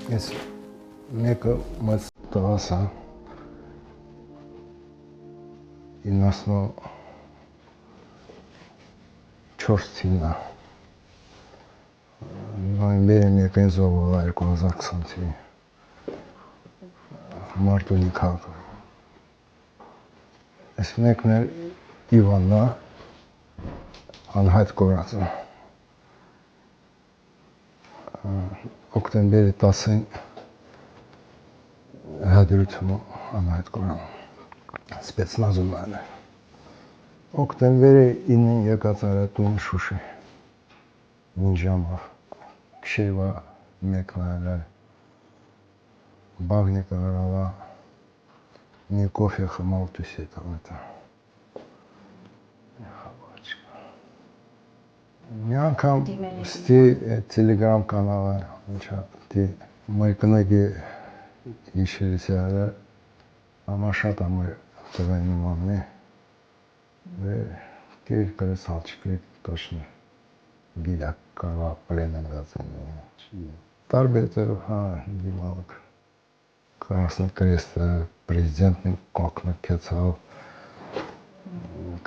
Ես մեկը մեծ տղաս է 94 թիվն է նոյեմբերի 1-ին զոհվել է 2020 թվականին Մարտունի քաղաքում։ Այս մեկն էլ Իվանն է անհայտ կորածը օկտեմբերի 10-ին հադրութում անհայտ կորան սպեցնազում են օկտեմբերի 9-ին եկած արատուն Շուշի մին ժամով քշեվա մեկն այլ բաղնիկը գրավա մի կոֆե խմալ տուսի տավետը մի անգամ ստի տելեգրամ կանալը մոյ կնագի իշերիսի արը ամա շատ ամը տվայնի մամնի կեր կրես հալչկի տոշնի գիլակ կարվա պլենն գացեն տարբերտը դիմալք Красный Крест президентն կողքն կեցավ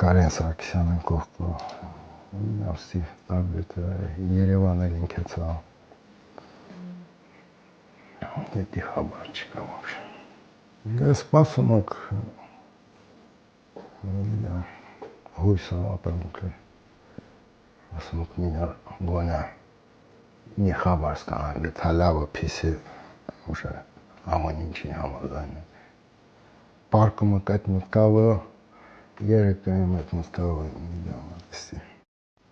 Կարեն Սարգսյանն կողքը Աստի տարբերտը Երևանը ինքեցավ Դետի խաբար չկա вообще Ես սպասում եք հույսը ապրանքը ասում եք մինա գոնա մի խաբար սկանան գտալավը պիսի ուշը ամեն ինչի համաձայն պարկումը կայտ մտկավը երեկային մետ մտկավը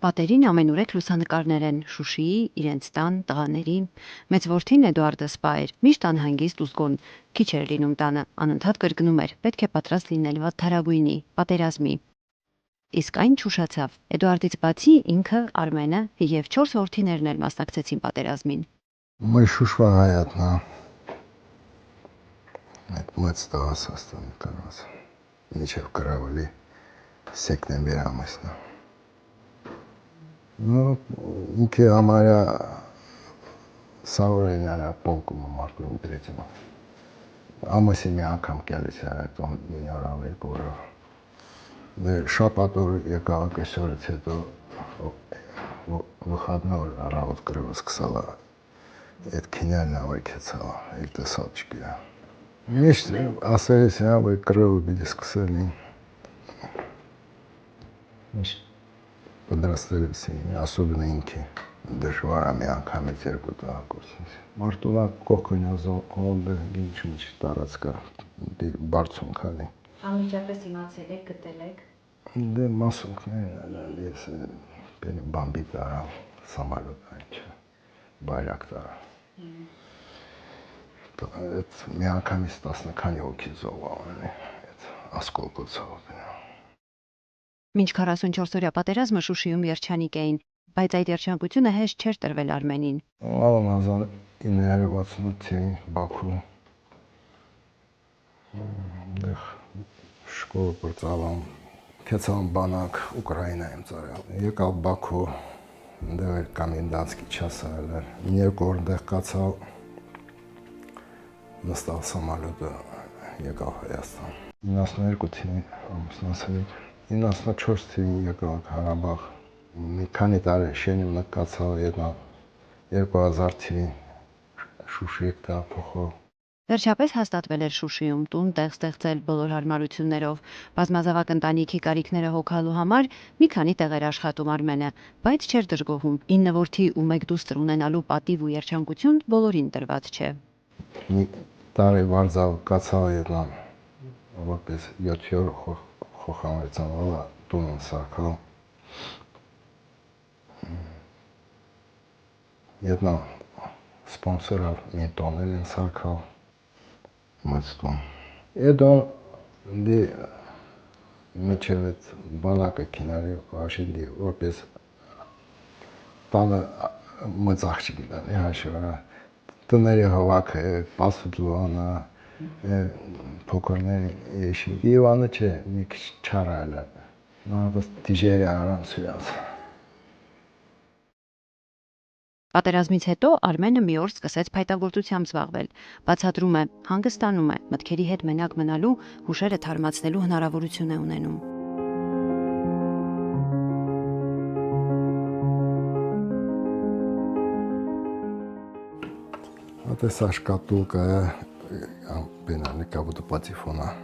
Պատերին ամենուրեք լուսանկարներ են Շուշիի, իրենց տան, տղաների, մեծ որդին Էդուարդը սպա էր, միշտ անհանգիստ ու զգոն, քիչ էր լինում տանը, անընդհատ կրկնում էր, պետք է պատրաստ լինել վատթարագույնի, պատերազմի։ Իսկ այն չուշացավ, Էդուարդից բացի ինքը, Արմենը և 4 որդիներն էլ մասնակցեցին պատերազմին։ Մայ Շուշվա հայատնա, այդ մեծ տղաս աստան կարված, միջև կրավելի սեկտեմբեր ամեսնա։ Ինքը համարյա Սավորենյանը պոլկումը մարկում դրեցիմ։ Ամեսի մի անգամ կելիս այդոն միոր ավել գորով։ Շապատոր եկաղ կեսորից հետո վխադնոր առավոտ կրվը սկսալա այդ քինյալն ավայ կեցալա, էլ տեսալ չկիա։ Միշտ ասերիս ավայ կրվը բիդի սկսելին։ Միշտ Պատրաստելիս особенно ինքի դժվար է մի անգամից երկու տղակորսից։ Մարտունա կողքնյա զոլդը ինչ տարածքա բարձուն քալի։ Անմիջապես իմացել եք, գտել եք։ Դե մասունքներն ես բամբի տարավ, սամալոտ այնչը, բայրակ տարավ։ Այդ մի անգամից 10 քանի հոգի զոհվան, այդ ասկոլկոցով։ Մինչ 44-օրյա պատերազմը Շուշիում երջանիկ էին, բայց այդ երջանկությունը հեշտ չէր տրվել Արմենին։ 1968-ին Բաքու շկոլը պրծավամ, կեցան բանակ Ուկրայինայում ծարել, եկալ Բաքու, դեղ էր կամենդանսկի չասը այլեր, երկու օր դեղ կացալ, նստալ սամալոտը եկալ Հայաստան։ 92 թիվին ամուսնացել եք, 94 թիվին եկալ Հարաբաղ, մի քանի տարի շենիմ նկացալ, 2000 թիվին Շուշի եկտա փոխով։ Վերջապես հաստատվել էր Շուշիում, տուն տեղ ստեղծել բոլոր հարմարություններով, բազմազավակ ընտանիքի կարիքները հոգալու համար մի քանի տեղեր աշխատում Արմենը, բայց չէր դժգոհում, 9 որդի ու 1 դուստր ունենալու պատիվ ու երջանկություն բոլորին տրված չէ։ Մի տարի վարձալ կացալ եկան, որպես 7 օր խոխանվեցան, տունն սարքալ։ Jedna sponsorov mi tonerin sarkal մստում։ Հետո դի միջևից բանակը քինարի աշիլի որպես տանը մծախ չգիտան հաշվրա տների հավաքը պասուդլանը փոքրների եշի Իվանը չէ մի քիչ չարալը նա բս դիժերի արան սուրած Պատերազմից հետո Արմենը մի օր սկսեց փայտագործությամբ զբաղվել, բացատրում է, հանգստանում է, մտքերի հետ մենակ մնալու, հուշերը թարմացնելու հնարավորություն է ունենում։ Вот эта шкатулка, наверное, кого-то патефона.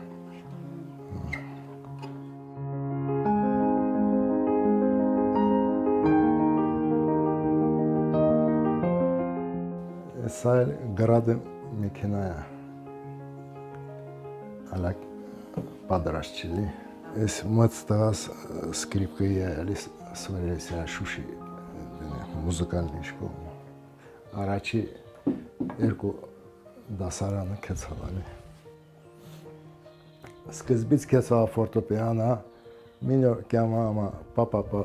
Սա գրադը մեքենայա ալակ պատրաստելի այս մտստաս սկրիպկը ելիս սվերեսիա շուշի մուզիկալնի շկոլ առաջի երկու դասարանը կեցավալի սկզբից կեցավ ֆորտոպիանա մինոր կյամա պապա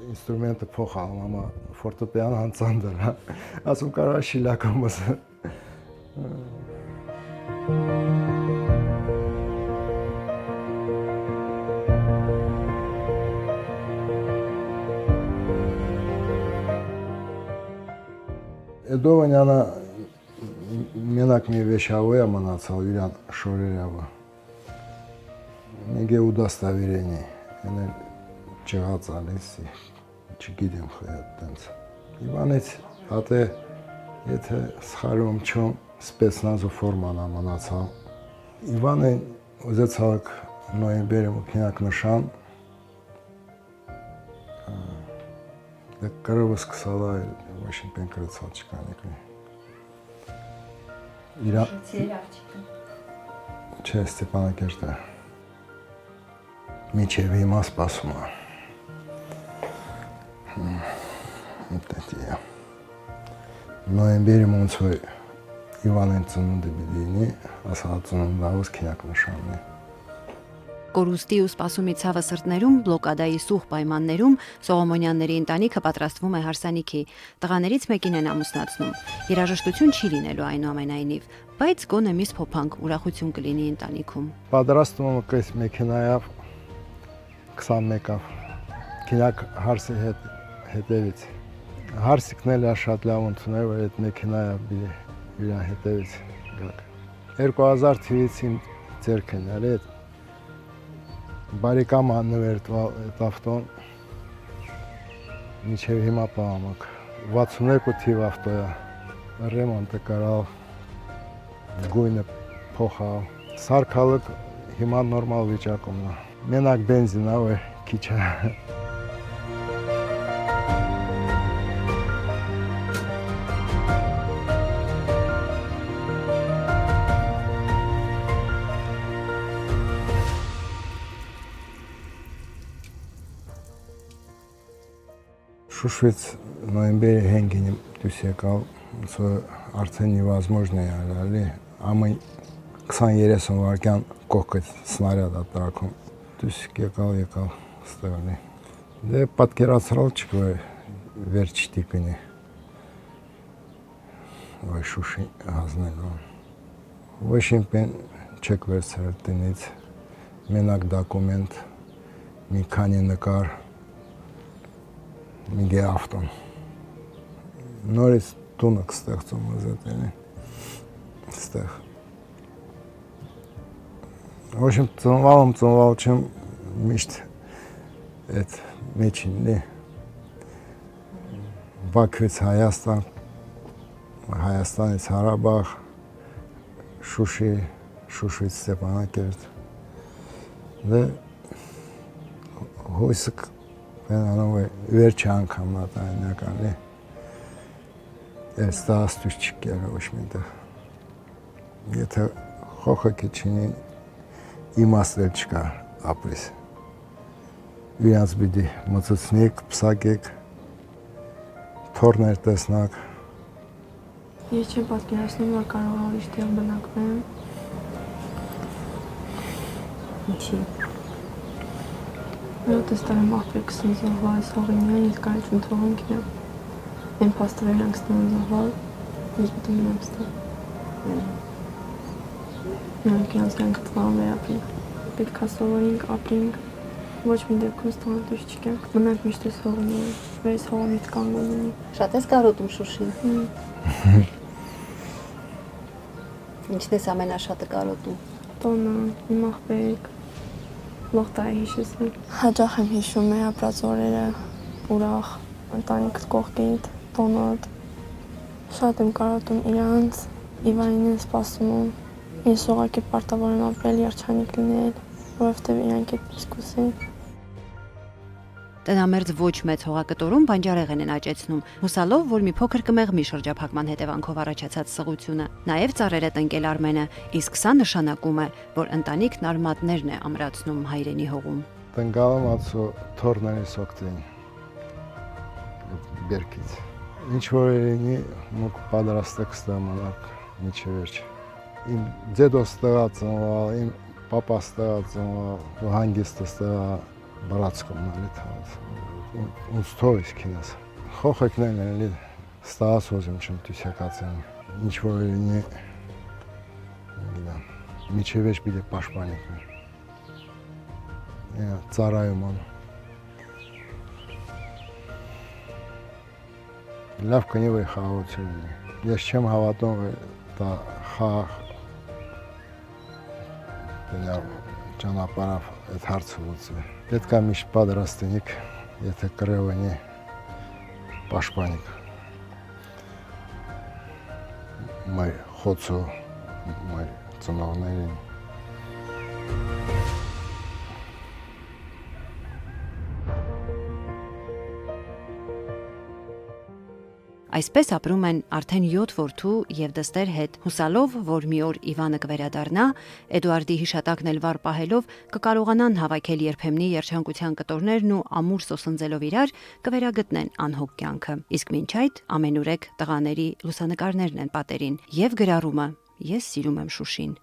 ինստրումենտը փոխալում ամա ֆորտոպիան հանցանդրա ասում կարա շիլակամս Էդովանյանը մենակ մի վեշավոյա մնացալ իրան շորերավը մեգե ուդաստավիրենի էնել չղած ալեսի չգիտեմ խայատ տենց Իվանից հատե եթե սխալում չում սպեցնազու ֆորմանա մնացալ Իվանը ուզեցալք նոյեմբերի մուքինակ նշան դե կրովը սկսալա Վաշինգտեն կրեցալ չկանեկնի Չէ Ստեփանակերտը Միջև հիմա սպասում է Նոյեմբերի մոնցոյ Իվանեն ծնունդը բիդինի, ասալ ծնունդավոս կինակ նշանն է։ Կորուստի ու սպասումի ցավը սրտներում, բլոկադայի սուղ պայմաններում Սողոմոնյանների ընտանիքը պատրաստվում է հարսանիքի, տղաներից մեկին են ամուսնացնում։ Երաժշտություն չի լինելու այնուամենայնիվ, բայց գոնե միս փոփանք ուրախություն կլինի ընտանիքում։ Պատրաստումը կես մեքենայավ 21-ավ, կինակ հարսի հետևից։ Հարսիկն էլ շատ լավ ընդունել, որ այդ մեքենայա իրան հետևից գակ։ 2000 թվից իմ ձերքն էր այդ բարիկամ աննվեր այդ ավտոն միջև հիմա պահամակ 62 թիվ ավտոյա ռեմոնտը կարալ գույնը փոխալ սարքալը հիմա նորմալ վիճակում է մենակ բենզինա ու քիչ է Շուշվից նոյեմբերի 5-ին դուրս եկալ, արդեն невозможно է ալի, ամեն 20-30 վայրկյան կողքից սնարյադ է տրաքում, դուրս եկալ ստեղանի։ Դե պատկերացրալ չկա վերջ տիպինի, վայ Շուշի հազնելու։ Վաշինգտեն չեք վերցրել տնից, մենակ դոկումենտ, մի քանի նկար, Միգե ավտոն։ Նորից տունը կստեղծում ուզետենի, ստեղ։ В общем, ծնվալ չեմ միշտ այդ մեջինն է։ Բաքվից Հայաստան, Հայաստանից Հարաբաղ, Շուշից Ստեփանակերտ։ Դե հույսը Անով վերջ անգամ նատանյական է, էլ ստահաստուց չկերը ոչ միտեղ։ Եթե խոխը չինին իմաստել չկա ապրիս։ Իրանց բիդի մծծնիք, պսակեք, թորներ տեսնակ, Ես չեմ պատկերացնում, որ կարող է ուրիշ տեղ բնակվեմ։ Ինչի։ Որտես տարեմ աղբեկս են զոհվել, այս հողին միայն ես կարել չեմ թողում կինեմ։ Են պաստվեր ենք ստան զոհվել, ես պետք է մնամ ստան։ Նրանք իրանց կան գտվան վերապրին։ Պետք է սովորենք, ապրենք, ոչ մի դեպքում ստան դուրս չգանք։ Մնանք միշտ այս հողին ու այս հողը միշտ կանգուն ունի։ Շատ ես կարոտում Շուշին։ Ինչն ես ամենաշատը կարոտում։ Տոնը, իմ աղբեկ, լոխտայի հիշեցնում։ Հաճախ եմ հիշում մեր ապրած օրերը, ուրախ, ընտանիքդ կողքիդ, տոնոտ։ Շատ եմ կարոտում իրանց, Իվանին եմ սպասում ու ես ուղղակի պարտավոր եմ ապրել երջանիկ լինել, որովհետև իրանք այդպես կուզեն։ Տնամերձ ոչ մեծ հողակտորում բանջարեղեն են աճեցնում, հուսալով, որ մի փոքր կմեղմի շրջափակման հետևանքով առաջացած սղությունը։ Նաև ծառեր է տնկել Արմենը, իսկ սա նշանակում է, որ ընտանիքն արմատներն է ամրացնում հայրենի հողում։ Տնկալում ացու թորների սոկտին բերքից։ Ինչ որ լինի, մոք պատրաստեք ստամանակ միջև վերջ։ Իմ ձեդոս տղա ծնվել, իմ պապաս տղա ծնվել, հանգիստս տղա բրացքում նալի թաց։ Ունց թողից քինես։ Խոխեկներն են լի ստաս ոզում չեմ տուսյակացեն։ Ինչ որ լինի, միջև վերջ բիլի պաշտպանիք։ Ծառայում ան։ Լավ կնիվի խաղաղություն ունի։ Ես չեմ հավատում, որ դա խաղ ճանապարհով այդ հարցը լուծվի։ Պետք է միշտ պատրաստենք, եթե կրևնի պաշտպանիք։ Մեր խոցը, մեր ծնողներին։ Այսպես ապրում են արդեն 7 որդու եւ դստեր հետ, հուսալով, որ մի օր Իվանը կվերադառնա, Էդուարդի հիշատակն էլ վառ պահելով կկարողանան հավաքել երբեմնի երջանկության կտորներն ու ամուր սոսնձելով իրար կվերագտնեն անհոգ կյանքը։ Իսկ մինչ այդ ամենուրեք տղաների լուսանկարներն են պատերին եւ գրառումը. Ես սիրում եմ Շուշին։